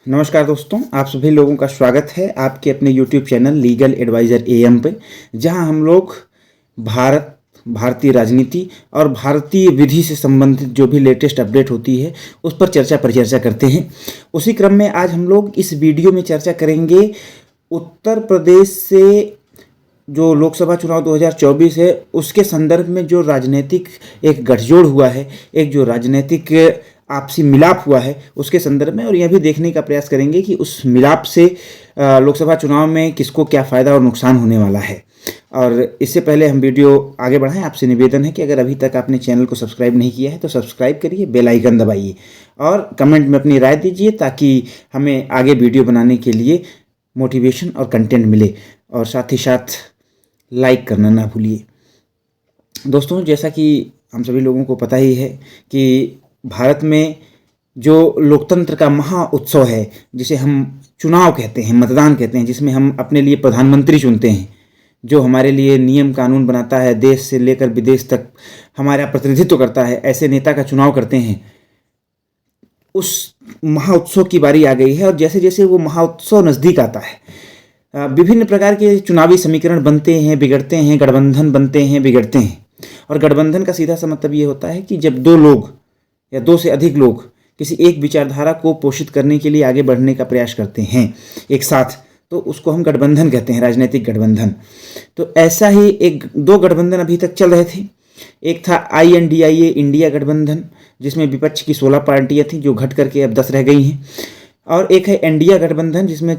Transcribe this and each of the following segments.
नमस्कार दोस्तों, आप सभी लोगों का स्वागत है आपके अपने YouTube channel legal adviser AM पे, जहां हम लोग भारतीय राजनीति और भारतीय विधि से संबंधित जो भी लेटेस्ट अपडेट होती है उस पर परिचर्चा करते हैं। उसी क्रम में आज हम लोग इस वीडियो में चर्चा करेंगे उत्तर प्रदेश से जो लोकसभा चुनाव 2024 है उसके संदर्भ में जो राजनीतिक एक गठजोड़ हुआ है, एक जो राजनीतिक आपसी मिलाप हुआ है उसके संदर्भ में, और यह भी देखने का प्रयास करेंगे कि उस मिलाप से लोकसभा चुनाव में किसको क्या फ़ायदा और नुकसान होने वाला है। और इससे पहले हम वीडियो आगे बढ़ाएं, आपसे निवेदन है कि अगर अभी तक आपने चैनल को सब्सक्राइब नहीं किया है तो सब्सक्राइब करिए, बेल आइकन दबाइए और कमेंट में अपनी राय दीजिए ताकि हमें आगे वीडियो बनाने के लिए मोटिवेशन और कंटेंट मिले, और साथ ही साथ लाइक करना ना भूलिए। दोस्तों, जैसा कि हम सभी लोगों को पता ही है कि भारत में जो लोकतंत्र का महा उत्सव है, जिसे हम चुनाव कहते हैं, मतदान कहते हैं, जिसमें हम अपने लिए प्रधानमंत्री चुनते हैं, जो हमारे लिए नियम कानून बनाता है, देश से लेकर विदेश तक हमारा प्रतिनिधित्व करता है, ऐसे नेता का चुनाव करते हैं, उस महाउत्सव की बारी आ गई है। और जैसे जैसे वो महाउत्सव नज़दीक आता है, विभिन्न प्रकार के चुनावी समीकरण बनते हैं, बिगड़ते हैं, गठबंधन बनते हैं, बिगड़ते हैं। और गठबंधन का सीधा सा मतलब ये होता है कि जब दो लोग या दो से अधिक लोग किसी एक विचारधारा को पोषित करने के लिए आगे बढ़ने का प्रयास करते हैं एक साथ, तो उसको हम गठबंधन कहते हैं, राजनीतिक गठबंधन। तो ऐसा ही दो गठबंधन अभी तक चल रहे थे। एक था INDIA इंडिया गठबंधन, जिसमें विपक्ष की 16 पार्टियां थी जो घट करके अब 10 रह गई हैं, और एक है इंडिया गठबंधन जिसमें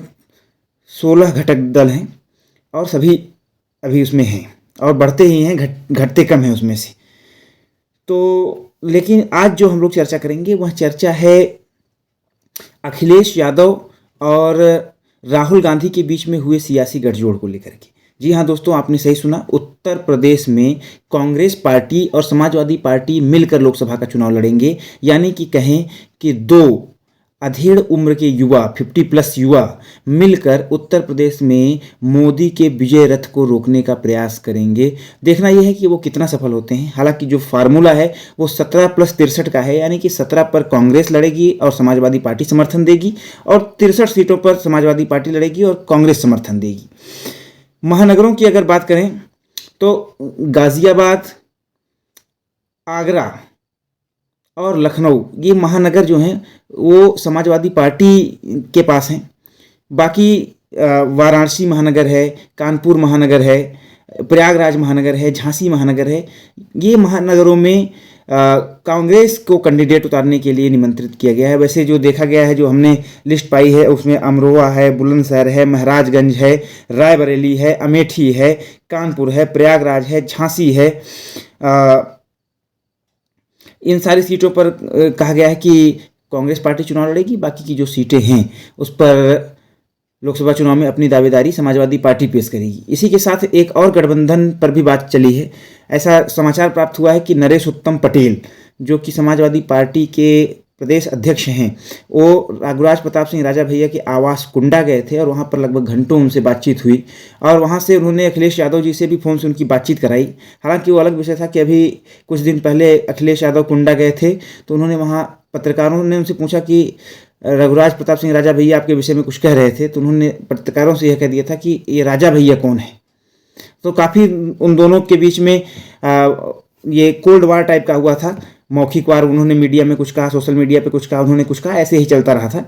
16 घटक दल हैं और सभी अभी उसमें हैं और बढ़ते ही हैं, घटते कम हैं उसमें से। तो लेकिन आज जो हम लोग चर्चा करेंगे वह चर्चा है अखिलेश यादव और राहुल गांधी के बीच में हुए सियासी गठजोड़ को लेकर के। जी हाँ दोस्तों, आपने सही सुना, उत्तर प्रदेश में कांग्रेस पार्टी और समाजवादी पार्टी मिलकर लोकसभा का चुनाव लड़ेंगे। यानी कि कहें कि दो अधेड़ उम्र के युवा, 50+ युवा मिलकर उत्तर प्रदेश में मोदी के विजय रथ को रोकने का प्रयास करेंगे। देखना यह है कि वो कितना सफल होते हैं। हालांकि जो फार्मूला है वो 17+63 का है, यानी कि 17 पर कांग्रेस लड़ेगी और समाजवादी पार्टी समर्थन देगी, और 63 सीटों पर समाजवादी पार्टी लड़ेगी और कांग्रेस समर्थन देगी। महानगरों की अगर बात करें तो गाजियाबाद, आगरा और लखनऊ, ये महानगर जो हैं वो समाजवादी पार्टी के पास हैं। बाकी वाराणसी महानगर है, कानपुर महानगर है, प्रयागराज महानगर है, झांसी महानगर है। ये महानगरों में कांग्रेस को कैंडिडेट उतारने के लिए निमंत्रित किया गया है। वैसे जो देखा गया है, जो हमने लिस्ट पाई है, उसमें अमरोहा है, बुलंदशहर है, महाराजगंज है, रायबरेली है, अमेठी है, कानपुर है, प्रयागराज है, झांसी है। इन सारी सीटों पर कहा गया है कि कांग्रेस पार्टी चुनाव लड़ेगी। बाकी की जो सीटें हैं उस पर लोकसभा चुनाव में अपनी दावेदारी समाजवादी पार्टी पेश करेगी। इसी के साथ एक और गठबंधन पर भी बात चली है। ऐसा समाचार प्राप्त हुआ है कि नरेश उत्तम पटेल, जो कि समाजवादी पार्टी के प्रदेश अध्यक्ष हैं, वो रघुराज प्रताप सिंह राजा भैया के आवास कुंडा गए थे और वहाँ पर लगभग घंटों उनसे बातचीत हुई, और वहाँ से उन्होंने अखिलेश यादव जी से भी फ़ोन से उनकी बातचीत कराई। हालांकि वो अलग विषय था कि अभी कुछ दिन पहले अखिलेश यादव कुंडा गए थे, तो उन्होंने वहाँ पत्रकारों ने उनसे पूछा कि रघुराज प्रताप सिंह राजा भैया आपके विषय में कुछ कह रहे थे, तो उन्होंने पत्रकारों से यह कह दिया था कि ये राजा भैया कौन है। तो काफ़ी उन दोनों के बीच में ये कोल्ड वार टाइप का हुआ था, मौखिक वार। उन्होंने मीडिया में कुछ कहा, सोशल मीडिया पे कुछ कहा, उन्होंने कुछ कहा, ऐसे ही चलता रहा था।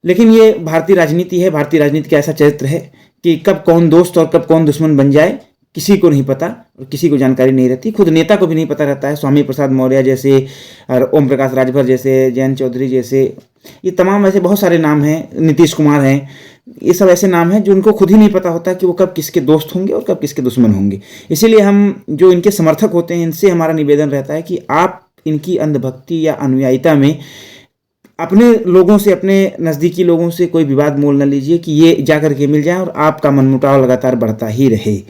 लेकिन ये भारतीय राजनीति है। भारतीय राजनीति का ऐसा चरित्र है कि कब कौन दोस्त और कब कौन दुश्मन बन जाए किसी को नहीं पता, और किसी को जानकारी नहीं रहती। खुद नेता को भी नहीं पता रहता है। स्वामी प्रसाद मौर्य जैसे, और ओम प्रकाश राजभर जैसे, जयंत चौधरी जैसे, ये तमाम ऐसे बहुत सारे नाम हैं, नीतीश कुमार हैं, ये सब ऐसे नाम हैं जो उनको खुद ही नहीं पता होता कि वो कब किसके दोस्त होंगे और कब किसके दुश्मन होंगे। इसीलिए हम जो इनके समर्थक होते हैं, इनसे हमारा निवेदन रहता है कि आप इनकी अंधभक्ति या अनुयायिता में अपने लोगों से, अपने नज़दीकी लोगों से कोई विवाद मोल न लीजिए कि ये जा कर के मिल जाए और आपका मनमुटाव लगातार बढ़ता ही रहे।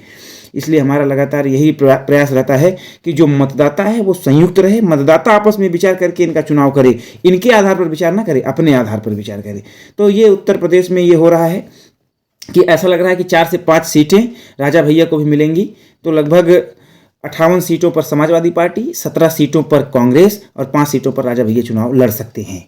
इसलिए हमारा लगातार यही प्रयास रहता है कि जो मतदाता है वो संयुक्त रहे, मतदाता आपस में विचार करके इनका चुनाव करे, इनके आधार पर विचार ना करे, अपने आधार पर विचार करे। तो ये उत्तर प्रदेश में ये हो रहा है कि ऐसा लग रहा है कि 4 से 5 सीटें राजा भैया को भी मिलेंगी। तो लगभग 58 सीटों पर समाजवादी पार्टी, 17 सीटों पर कांग्रेस और 5 सीटों पर राजा भैया चुनाव लड़ सकते हैं।